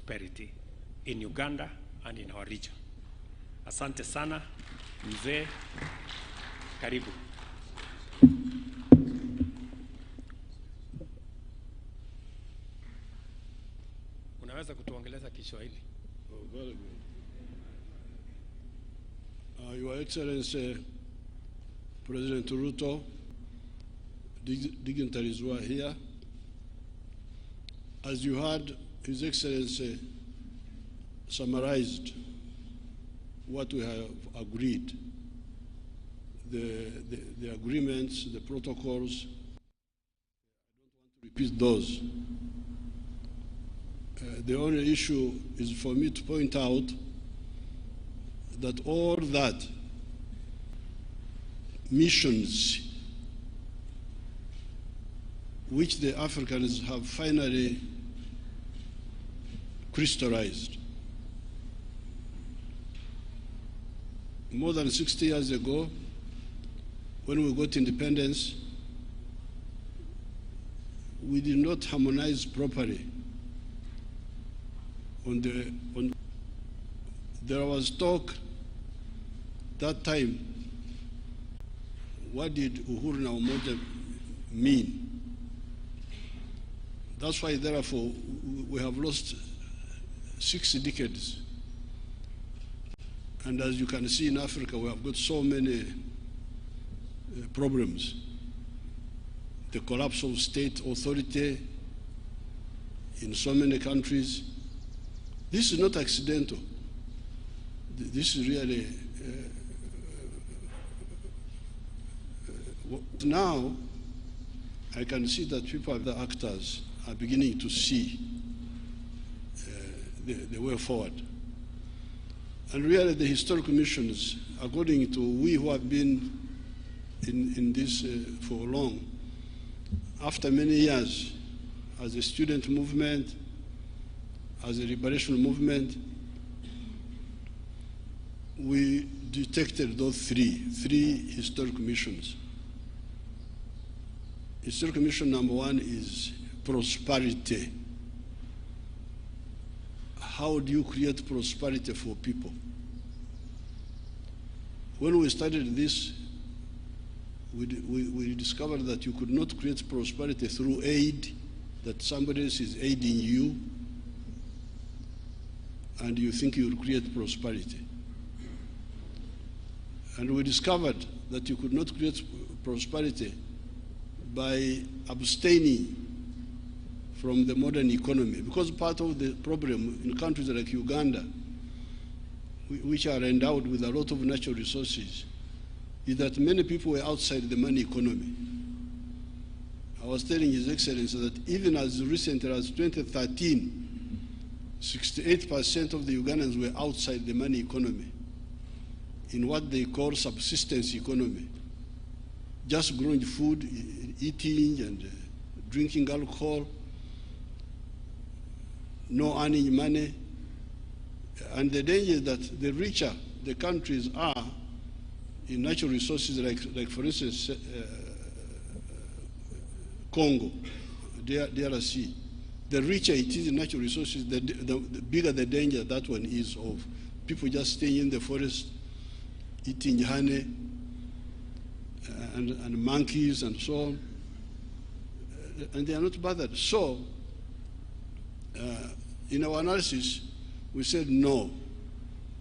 prosperity in Uganda and in our region. Asante sana, mzee, karibu. Unaweza kutuongeleza Kiswahili? Oh, very good. Your Excellency, President Ruto, dignitaries who are here, as you heard, His Excellency summarized what we have agreed, the agreements, the protocols. I don't want to repeat those. The only issue is for me to point out that all that missions which the Africans have finally crystallized. More than 60 years ago, when we got independence, we did not harmonize properly. There was talk that time, what did Uhuru na Umoja mean? That's why, therefore, we have lost 6 decades. And as you can see in Africa, we have got so many problems. The collapse of state authority in so many countries. This is not accidental. This is really now I can see that people, the actors, are beginning to see the way forward. And really the historical missions, according to we who have been in this for long, after many years, as a student movement, as a liberation movement, we detected those three historical missions. Historical mission number 1 is prosperity. How do you create prosperity for people? When we started this, we discovered that you could not create prosperity through aid, that somebody else is aiding you, and you think you will create prosperity. And we discovered that you could not create prosperity by abstaining from the modern economy, because part of the problem in countries like Uganda, which are endowed with a lot of natural resources, is that many people were outside the money economy. I was telling His Excellency that even as recently as 2013, 68% of the Ugandans were outside the money economy, in what they call subsistence economy, just growing food, eating and drinking alcohol, no earning money. And the danger is that the richer the countries are in natural resources, like for instance, Congo, DRC, the richer it is in natural resources, the bigger the danger that one is of people just staying in the forest, eating honey and monkeys and so on, and they are not bothered. So, in our analysis, we said no,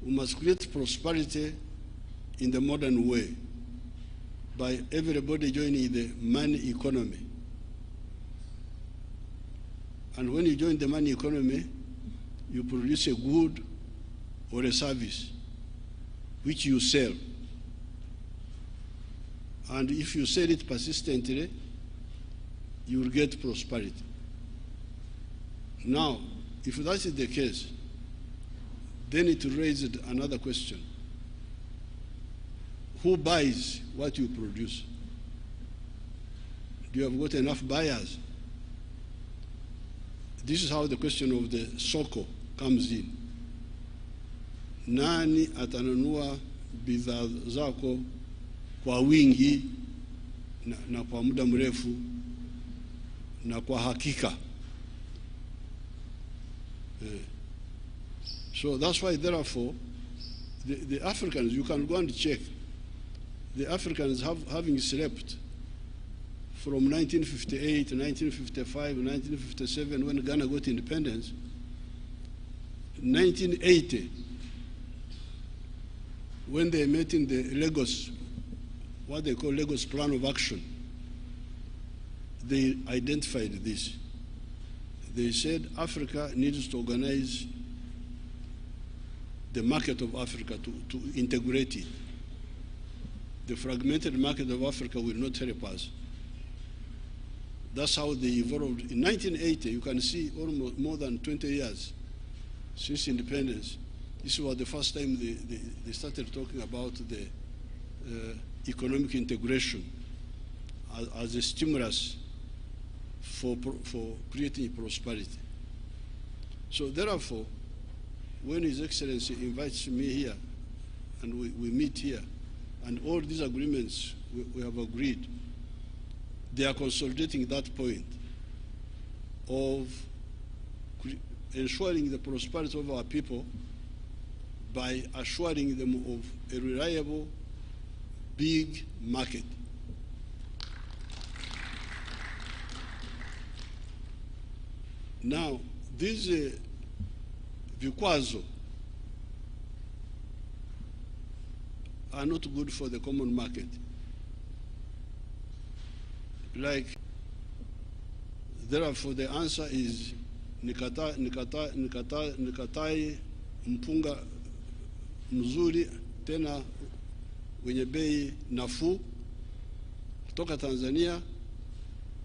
we must create prosperity in the modern way by everybody joining the money economy. And when you join the money economy, you produce a good or a service which you sell. And if you sell it persistently, you will get prosperity. Now, if that is the case, then it raised another question. Who buys what you produce? Do you have got enough buyers? This is how the question of the soko comes in. Nani atanunua bidhaa zako kwa wingi na kwa muda mrefu na kwa hakika? So that's why, therefore, the Africans, you can go and check, the Africans having slept from 1958, 1955, 1957, when Ghana got independence, 1980, when they met in the Lagos, what they call Lagos Plan of Action, they identified this. They said Africa needs to organize the market of Africa to integrate it. The fragmented market of Africa will not help us. That's how they evolved. In 1980, you can see almost more than 20 years since independence. This was the first time they started talking about the economic integration as a stimulus for creating prosperity. So therefore, when His Excellency invites me here and we meet here, and all these agreements we have agreed, they are consolidating that point of ensuring the prosperity of our people by assuring them of a reliable, big market. Now, these vikwazo are not good for the common market. Like, therefore, the answer is nikatai mpunga mzuri tena wenye bei nafuu kutoka Tanzania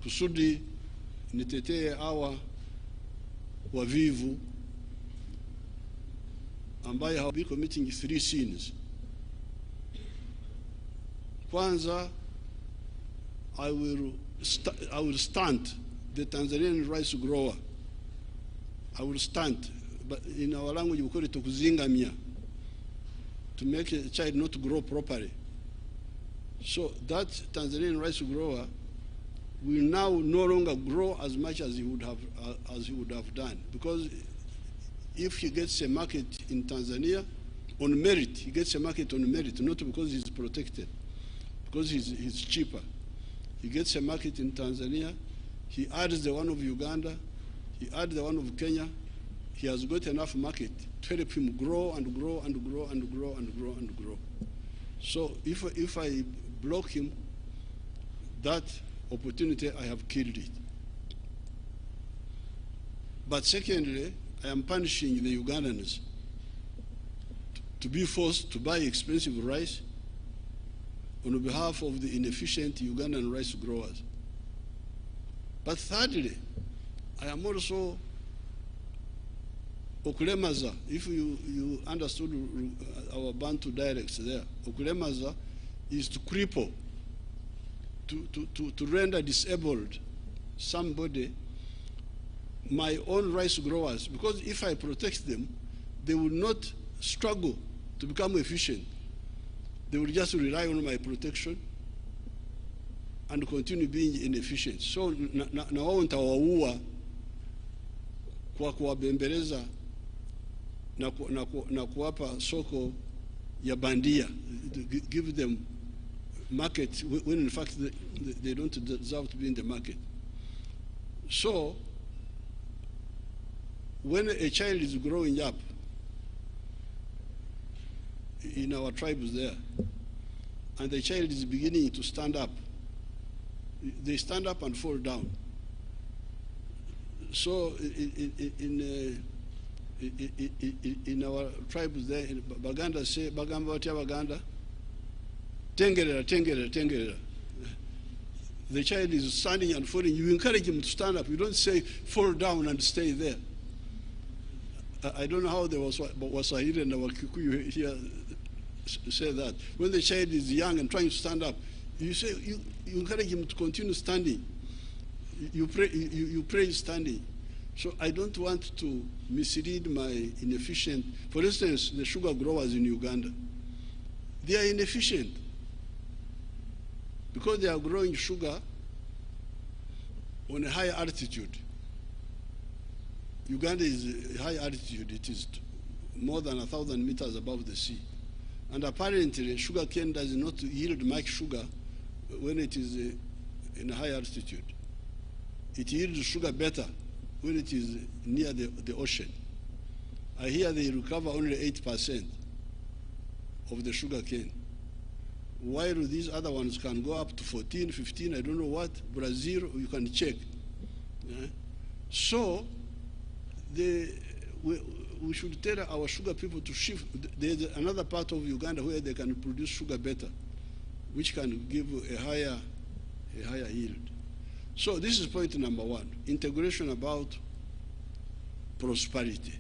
kusudi nitetee hawa wavivu ambaye hawabi committing 3 sins. Kwanza, I will stunt the Tanzanian rice grower. I will stunt, but in our language we call it kuzingamia, to make a child not grow properly. So that Tanzanian rice grower will now no longer grow as much as he would have done, because if he gets a market in Tanzania on merit, he gets a market on merit, not because he's protected, because he's cheaper. He gets a market in Tanzania, he adds the one of Uganda, he adds the one of Kenya, he has got enough market to help him grow and grow and grow and grow and grow and grow. So if I block him, that opportunity, I have killed it. But secondly, I am punishing the Ugandans to be forced to buy expensive rice on behalf of the inefficient Ugandan rice growers. But thirdly, I am also okulemaza. If you understood our Bantu dialects there, okulemaza is to cripple, to render disabled somebody, my own rice growers, because if I protect them, they will not struggle to become efficient. They will just rely on my protection and continue being inefficient. So na wao nitawaua kwa kuwabembeleza na kuwapa soko ya bandia, give them market when in fact they don't deserve to be in the market. So when a child is growing up in our tribes there, and the child is beginning to stand up, they stand up and fall down. So in our tribes there, in Baganda say, Bagamba watia Baganda, tengerera, tengerera, tengerera. The child is standing and falling. You encourage him to stand up. You don't say fall down and stay there. I don't know how the Waswahili and our Kikuyu here say that. When the child is young and trying to stand up, you say you encourage him to continue standing. You pray standing. So I don't want to mislead my inefficient. For instance, the sugar growers in Uganda, they are inefficient because they are growing sugar on a high altitude. Uganda is high altitude. It is more than 1,000 meters above the sea. And apparently, sugar cane does not yield much sugar when it is in a high altitude. It yields sugar better when it is near the ocean. I hear they recover only 8% of the sugar cane, while these other ones can go up to 14, 15, I don't know what. Brazil, you can check. Yeah? So we should tell our sugar people to shift. There's another part of Uganda where they can produce sugar better, which can give a higher yield. So this is point number one, integration about prosperity.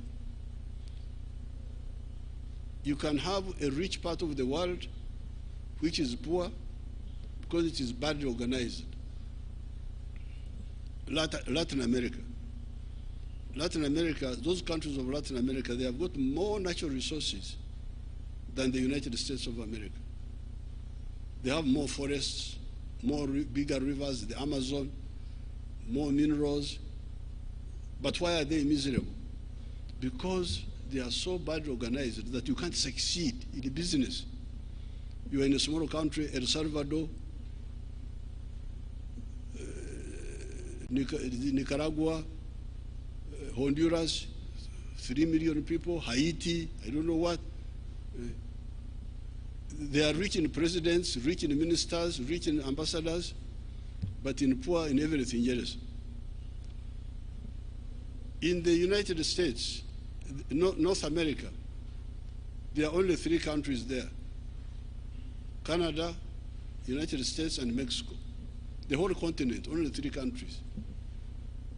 You can have a rich part of the world which is poor because it is badly organized. Latin America. Latin America, those countries of Latin America, they have got more natural resources than the United States of America. They have more forests, bigger rivers, the Amazon, more minerals. But why are they miserable? Because they are so badly organized that you can't succeed in the business. You are in a small country, El Salvador, Nicaragua, Honduras, 3 million people, Haiti, I don't know what. They are rich in presidents, rich in ministers, rich in ambassadors, but poor in everything else. In the United States, North America, there are only 3 countries there: Canada, United States, and Mexico. The whole continent, only 3 countries.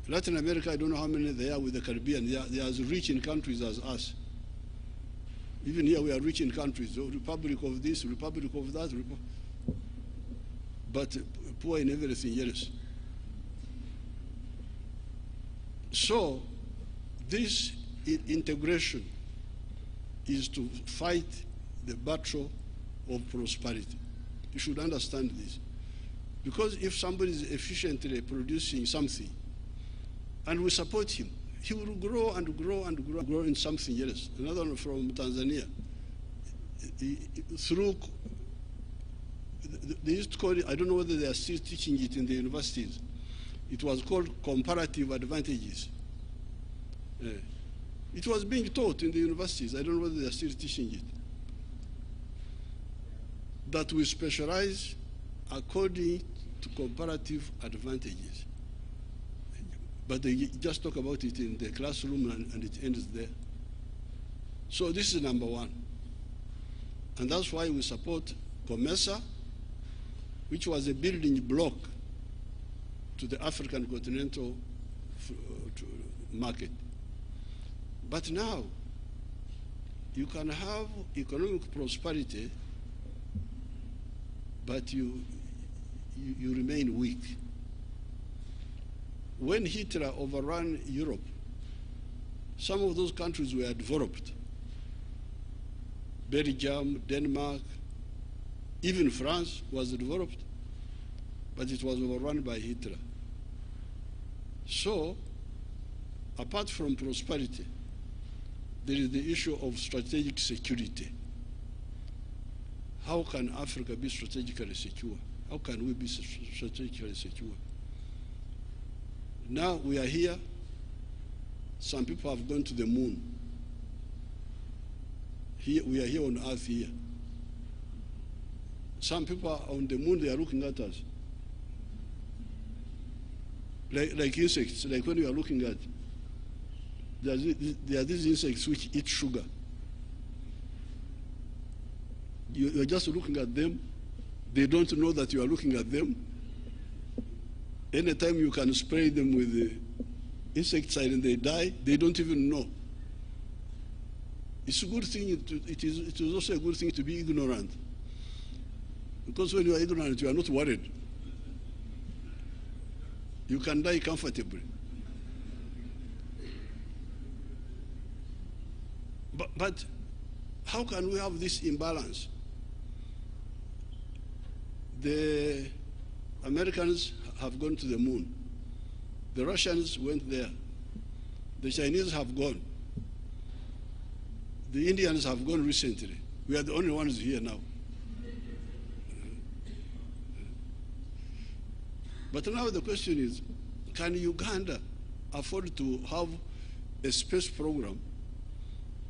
Latin America, I don't know how many there are with the Caribbean. They are as rich in countries as us. Even here we are rich in countries, the Republic of this, Republic of that, but poor in everything else. So this integration is to fight the battle of prosperity. You should understand this. Because if somebody is efficiently producing something, and we support him, he will grow and grow and grow in something else. Another one from Tanzania. They used to call it, I don't know whether they are still teaching it in the universities. It was called comparative advantages. It was being taught in the universities. I don't know whether they are still teaching it. That we specialize according to comparative advantages. But they just talk about it in the classroom and it ends there. So this is number one. And that's why we support COMESA, which was a building block to the African continental market. But now, you can have economic prosperity, but you remain weak. When Hitler overran Europe, some of those countries were developed. Belgium, Denmark, even France was developed, but it was overrun by Hitler. So, apart from prosperity, there is the issue of strategic security. How can Africa be strategically secure? How can we be strategically secure? Now we are here. Some people have gone to the moon. Here, we are here on Earth here. Some people are on the moon, they are looking at us. Like insects, like when you are looking at, there are these insects which eat sugar. You are just looking at them. They don't know that you are looking at them. Anytime you can spray them with the insecticide and they die, they don't even know. It's a good thing, it is also a good thing to be ignorant. Because when you are ignorant, you are not worried. You can die comfortably. But how can we have this imbalance? The Americans have gone to the moon. The Russians went there. The Chinese have gone. The Indians have gone recently. We are the only ones here now. But now the question is, can Uganda afford to have a space program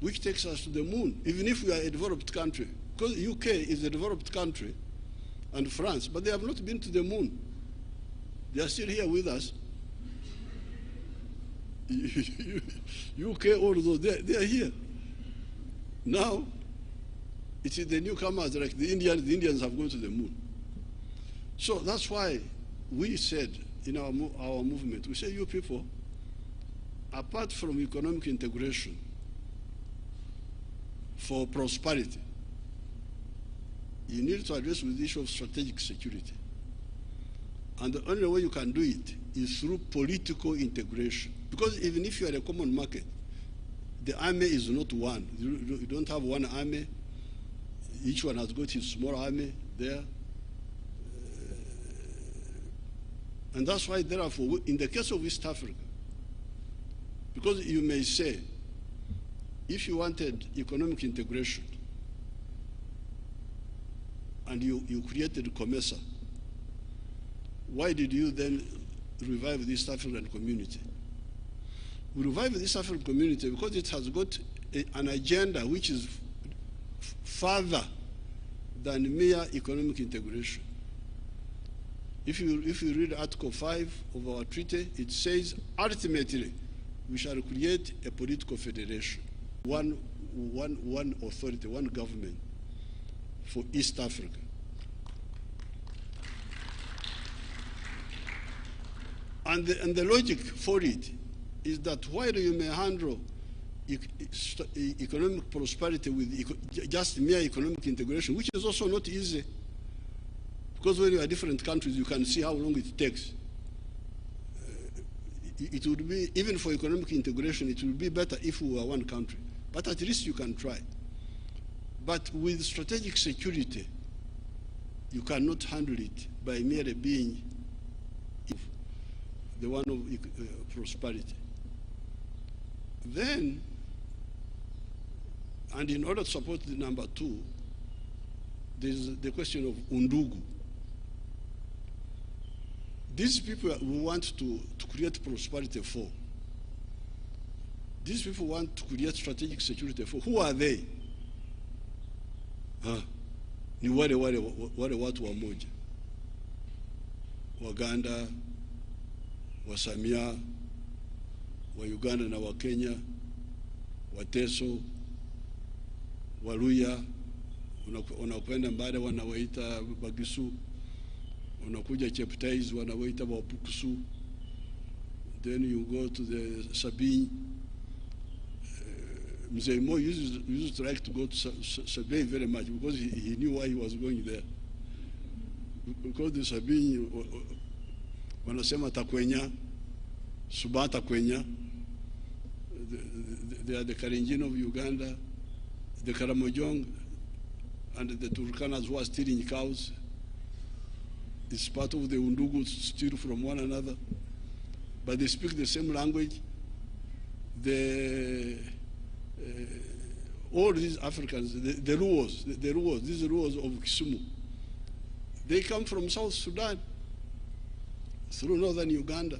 which takes us to the moon, even if we are a developed country? Because UK is a developed country, and France, but they have not been to the moon. They are still here with us. UK, although they are here. Now, it is the newcomers, like the Indians have gone to the moon. So that's why we said in our movement, we say, you people, apart from economic integration for prosperity, you need to address with the issue of strategic security. And the only way you can do it is through political integration. Because even if you are a common market, the army is not one. You don't have one army. Each one has got his small army there. And that's why, therefore, in the case of East Africa, because you may say, if you wanted economic integration and you created COMESA, why did you then revive the East African community? We revived the East African community because it has got an agenda which is further than mere economic integration. If you read Article 5 of our treaty, it says, ultimately, we shall create a political federation, one authority, one government for East Africa. And the logic for it is that while you may handle economic prosperity with just mere economic integration, which is also not easy, because when you are different countries, you can see how long it takes. It would be, even for economic integration, it would be better if we were one country. But at least you can try. But with strategic security, you cannot handle it by merely being the one of prosperity. Then, and in order to support the number two, there's the question of undugu. These people we want to create prosperity for. These people want to create strategic security for. Who are they? Ni wale watu wamoja. Waganda, Wasamia, wa Uganda na wa Kenya, Wateso, Waluya, unakwenda mbale wanawaita Bagisu, unakuja Cheptais wanawaita Wapukusu, then you go to the Sabine. Mzee used to like to go to Sabine very much because he knew why he was going there. Because the Sabine, wanasema Takwenya, Suba Takwenya, they are the Kalenjin of Uganda, the Karamojong, and the Turkanas who are stealing cows. It's part of the Undugu to steal from one another. But they speak the same language. All these Africans, the Luos, these Luos of Kisumu, they come from South Sudan, through northern Uganda.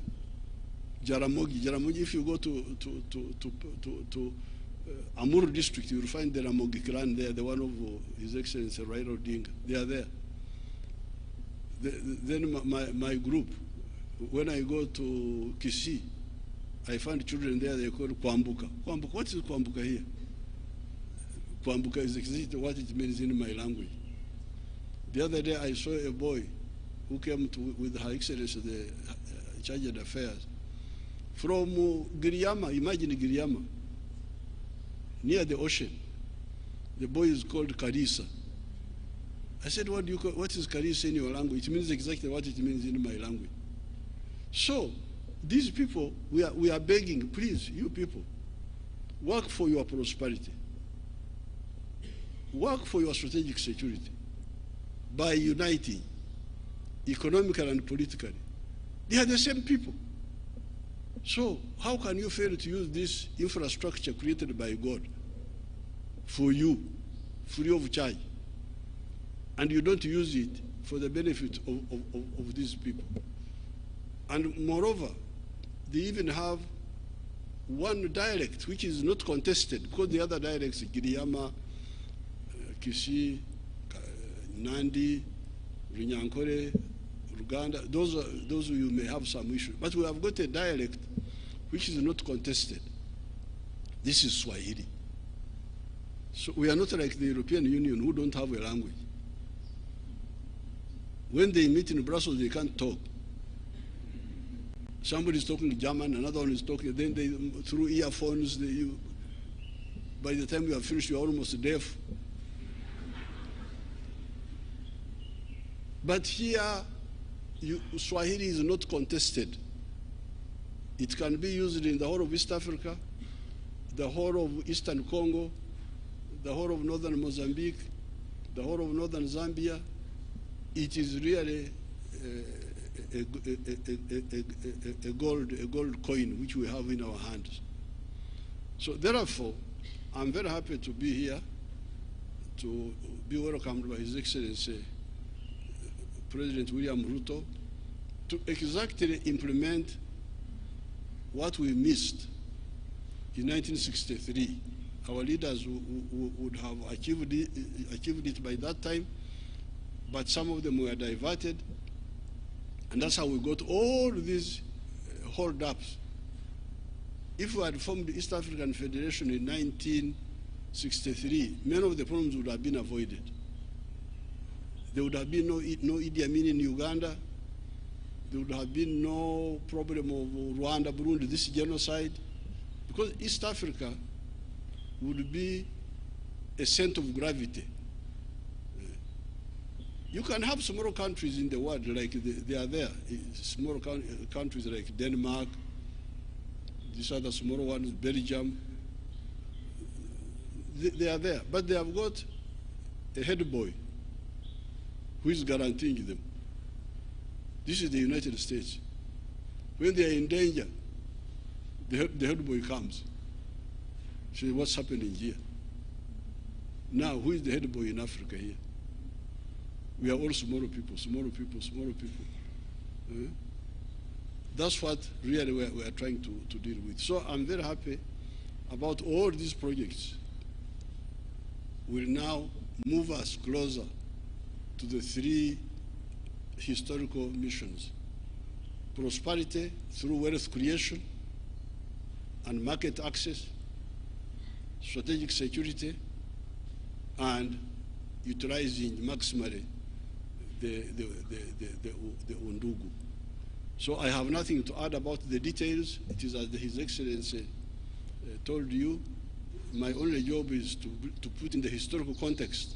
Jaramogi, if you go to Amuru district, you will find the Ramogi clan there, the one of His Excellency Raila Odinga. They are there. Then my group, when I go to Kisii, I find children there, they call Kwambuka. Kwambuka, what is Kwambuka here? Kwambuka is exactly what it means in my language. The other day I saw a boy who came with Her Excellency, the Charged Affairs, from Giriama, imagine Giriama, near the ocean. The boy is called Karisa. I said, what is Karisa in your language? It means exactly what it means in my language. So, these people, we are begging, please, you people, work for your prosperity. Work for your strategic security by uniting economically and politically. They are the same people. So how can you fail to use this infrastructure created by God for you, free of charge, and you don't use it for the benefit of these people. And moreover, they even have one dialect which is not contested, because the other dialects, Giriyama, Kishi, Nandi, Runyankore, Uganda, those you may have some issue. But we have got a dialect which is not contested. This is Swahili. So we are not like the European Union who don't have a language. When they meet in Brussels, they can't talk. Somebody is talking German, another one is talking, then they, through earphones, by the time you are finished, you are almost deaf. But here, Swahili is not contested. It can be used in the whole of East Africa, the whole of Eastern Congo, the whole of northern Mozambique, the whole of northern Zambia. It is really a gold coin which we have in our hands. So therefore, I'm very happy to be here, to be welcomed by His Excellency President William Ruto, to exactly implement what we missed in 1963. Our leaders would have achieved it by that time, but some of them were diverted, and that's how we got all these hold-ups. If we had formed the East African Federation in 1963, many of the problems would have been avoided. There would have been no Idi Amin in Uganda. There would have been no problem of Rwanda, Burundi, this genocide, because East Africa would be a center of gravity. You can have smaller countries in the world, like they are there, small countries like Denmark, these other smaller ones, Belgium, they are there, but they have got a head boy who is guaranteeing them. This is the United States. When they are in danger, the head boy comes. Says, what's happening here? Now, who is the head boy in Africa here? We are all small people, small people, small people. That's what really we are trying to deal with. So I'm very happy about all these projects will now move us closer to the three historical missions: prosperity through wealth creation and market access, strategic security, and utilizing maximally the Undugu. So I have nothing to add about the details. It is as His Excellency told you. My only job is to put in the historical context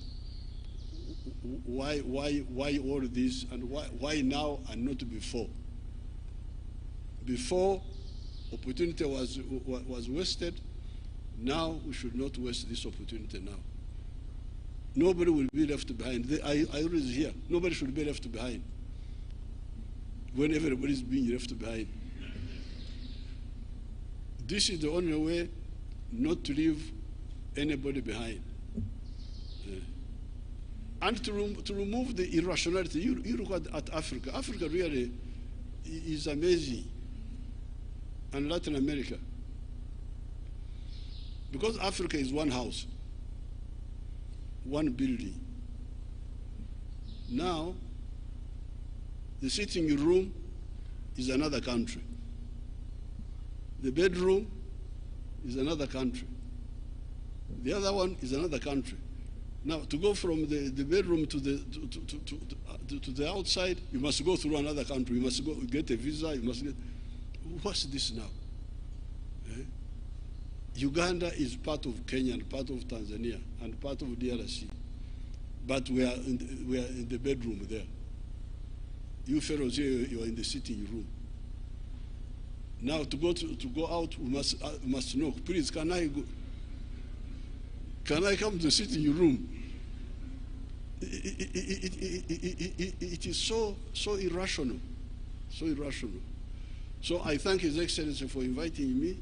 why all this, and why now and not before. Before, opportunity was wasted. Now we should not waste this opportunity now. Nobody will be left behind. I always hear, nobody should be left behind when everybody is being left behind. This is the only way not to leave anybody behind. And to remove the irrationality. You look at Africa. Africa really is amazing. And Latin America. Because Africa is one house, one building. Now, the sitting room is another country. The bedroom is another country. The other one is another country. Now, to go from the bedroom to the outside, you must go through another country. You must go get a visa. You must get. What's this now? Uganda is part of Kenya and part of Tanzania and part of DRC, but we are in the bedroom there. You fellows here, you are in the sitting room. Now to go out, we must know. Please, can I go? Can I come to the sitting room? It is so irrational, so irrational. So I thank His Excellency for inviting me.